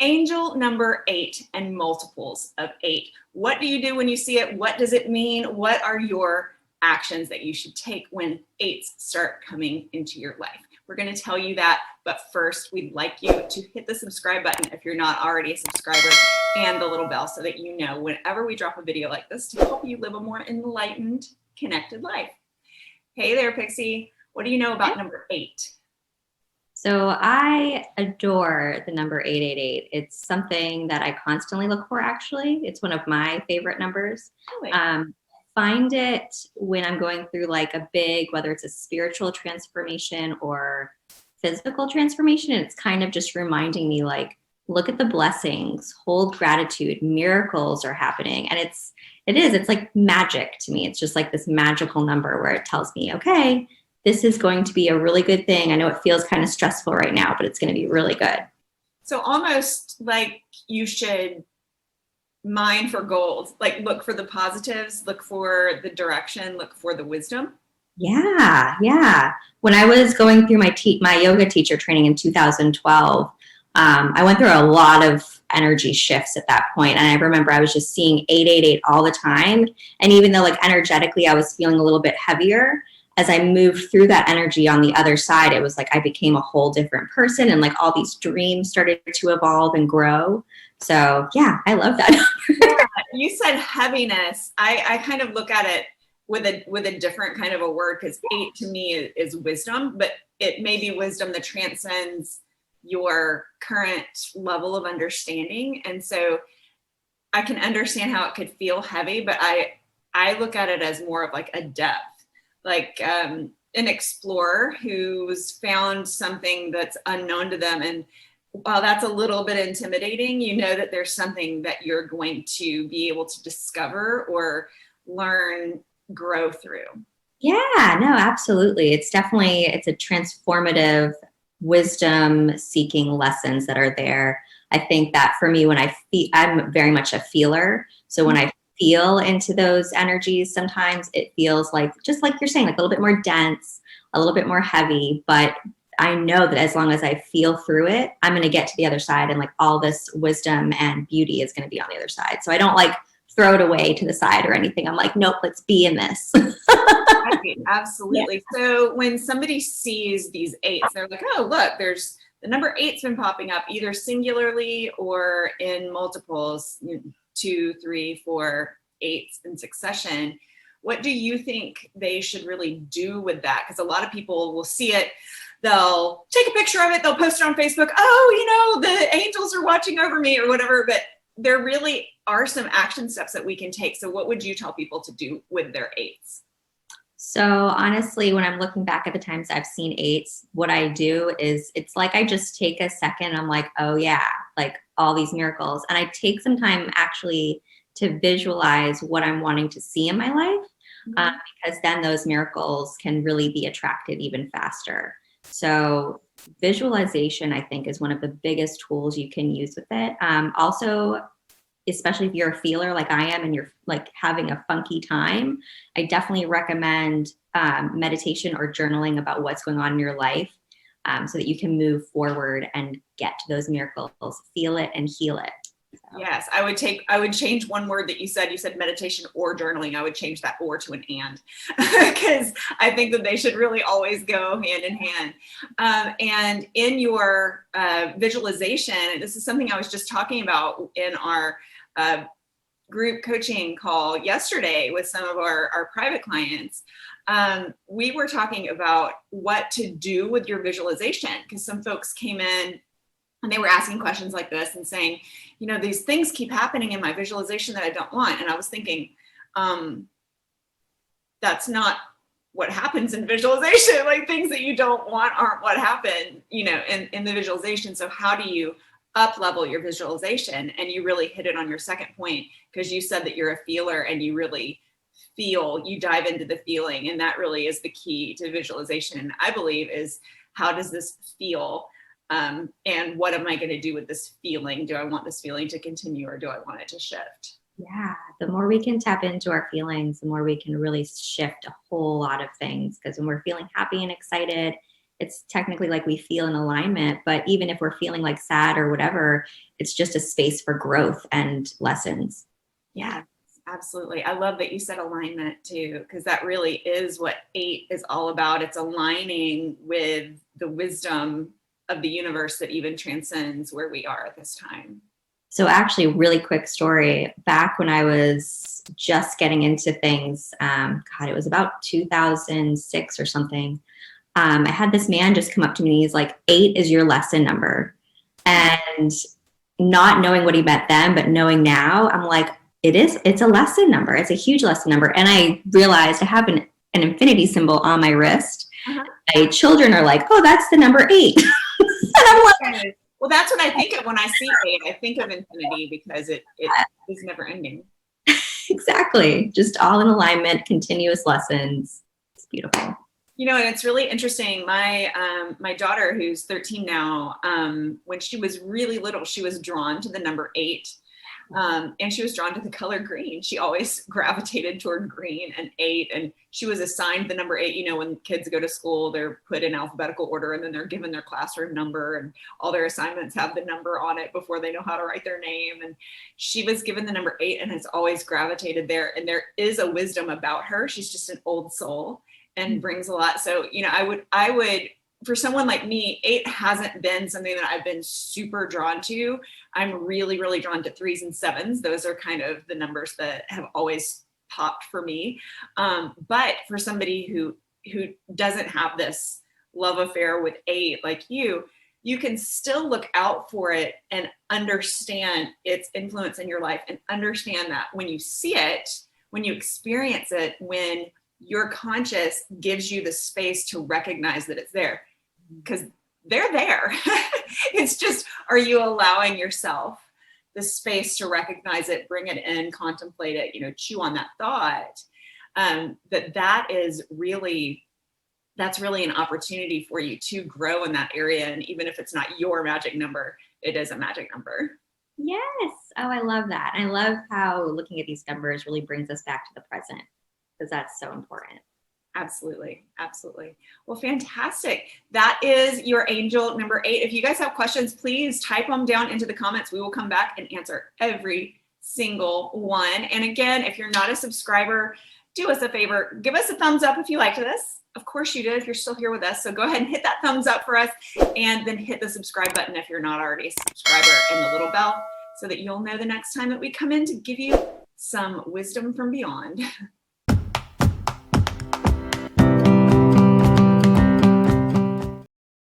Angel number 8 and multiples of 8. What do you do when you see it? What does it mean? What are your actions that you should take when 8s start coming into your life? We're going to tell you that, but first we'd like you to hit the subscribe button if you're not already a subscriber, and the little bell so that you know whenever we drop a video like this to help you live a more enlightened, connected life. Hey there, Pixie. What do you know about number 8? So I adore the number 888. It's something that I constantly look for, actually. It's one of my favorite numbers. Really? Find it when I'm going through like a big, whether it's a spiritual transformation or physical transformation. It's kind of just reminding me, like, look at the blessings, hold gratitude, miracles are happening. And it's like magic to me. It's just like this magical number where it tells me, okay, this is going to be a really good thing. I know it feels kind of stressful right now, but it's going to be really good. So almost like you should mine for gold, like look for the positives, look for the direction, look for the wisdom. Yeah. When I was going through my yoga teacher training in 2012, I went through a lot of energy shifts at that point. And I remember I was just seeing 888 all the time. And even though like energetically I was feeling a little bit heavier, as I moved through that energy on the other side, it was like I became a whole different person, and like all these dreams started to evolve and grow. So yeah, I love that. Yeah, you said heaviness. I kind of look at it with a different kind of a word, because 8 to me is wisdom, but it may be wisdom that transcends your current level of understanding. And so I can understand how it could feel heavy, but I look at it as more of like a depth. Like an explorer who's found something that's unknown to them. And while that's a little bit intimidating, you know that there's something that you're going to be able to discover or learn, grow through. Yeah, no, absolutely. It's a transformative wisdom seeking lessons that are there. I think that for me, I'm very much a feeler. So when I feel into those energies, sometimes it feels like, just like you're saying, like a little bit more dense, a little bit more heavy, but I know that as long as I feel through it, I'm going to get to the other side, and like all this wisdom and beauty is going to be on the other side. So I don't like throw it away to the side or anything. I'm like, nope, let's be in this. Absolutely. Yeah. So when somebody sees these 8s, they're like, oh, look, there's the number 8's been popping up either singularly or in multiples, 2, 3, 4, 8s in succession. What do you think they should really do with that? Because a lot of people will see it, they'll take a picture of it, they'll post it on Facebook. Oh, the angels are watching over me or whatever. But there really are some action steps that we can take. So what would you tell people to do with their 8s? So honestly, when I'm looking back at the times I've seen 8s, what I do is it's like I just take a second. I'm like, oh yeah, like all these miracles. And I take some time actually to visualize what I'm wanting to see in my life, because then those miracles can really be attracted even faster. So visualization, I think, is one of the biggest tools you can use with it. Also, especially if you're a feeler like I am and you're like having a funky time, I definitely recommend meditation or journaling about what's going on in your life, so that you can move forward and get to those miracles, feel it and heal it. So. Yes, I would change one word that you said meditation or journaling. I would change that or to an and, because I think that they should really always go hand in hand. And in your visualization, this is something I was just talking about in our group coaching call yesterday with some of our private clients. We were talking about what to do with your visualization, because some folks came in and they were asking questions like this and saying, these things keep happening in my visualization that I don't want. And I was thinking, that's not what happens in visualization. Like, things that you don't want aren't what happen, in the visualization. So how do you up level your visualization? And you really hit it on your second point, because you said that you're a feeler and you really you dive into the feeling. And that really is the key to visualization. And I believe is, how does this feel? And what am I going to do with this feeling? Do I want this feeling to continue, or do I want it to shift? Yeah, the more we can tap into our feelings, the more we can really shift a whole lot of things. Because when we're feeling happy and excited, it's technically like we feel in alignment, but even if we're feeling like sad or whatever, it's just a space for growth and lessons. Yeah, absolutely. I love that you said alignment too, because that really is what 8 is all about. It's aligning with the wisdom of the universe that even transcends where we are at this time. So actually, really quick story. Back when I was just getting into things, God, it was about 2006 or something. I had this man just come up to me. And he's like, 8 is your lesson number. And not knowing what he meant then, but knowing now, I'm like, it's a lesson number. It's a huge lesson number. And I realized I have an infinity symbol on my wrist. Uh-huh. My children are like, oh, that's the number 8. And I'm like, well, that's what I think of when I see 8. I think of infinity because it is never ending. Exactly. Just all in alignment, continuous lessons. It's beautiful. You know, and it's really interesting. My daughter, who's 13 now, when she was really little, she was drawn to the number 8. And she was drawn to the color green. She always gravitated toward green and 8. And she was assigned the number 8. You know, when kids go to school, they're put in alphabetical order and then they're given their classroom number and all their assignments have the number on it before they know how to write their name. And she was given the number 8 and has always gravitated there. And there is a wisdom about her. She's just an old soul and brings a lot. So, you know, I would, for someone like me, 8 hasn't been something that I've been super drawn to. I'm really, really drawn to 3s and 7s. Those are kind of the numbers that have always popped for me. But for somebody who doesn't have this love affair with 8 like you can still look out for it and understand its influence in your life and understand that when you see it, when you experience it, when your conscious gives you the space to recognize that it's there, because they're there. It's just, are you allowing yourself the space to recognize it, bring it in, contemplate it, you know, chew on that thought? That's really an opportunity for you to grow in that area. And even if it's not your magic number, it is a magic number. Yes. Oh, I love that. I love how looking at these numbers really brings us back to the present, because that's so important. Absolutely. Absolutely. Well, fantastic. That is your angel number 8. If you guys have questions, please type them down into the comments. We will come back and answer every single one. And again, if you're not a subscriber, do us a favor, give us a thumbs up if you liked this. Of course you did if you're still here with us. So go ahead and hit that thumbs up for us, and then hit the subscribe button if you're not already a subscriber, and the little bell so that you'll know the next time that we come in to give you some wisdom from beyond.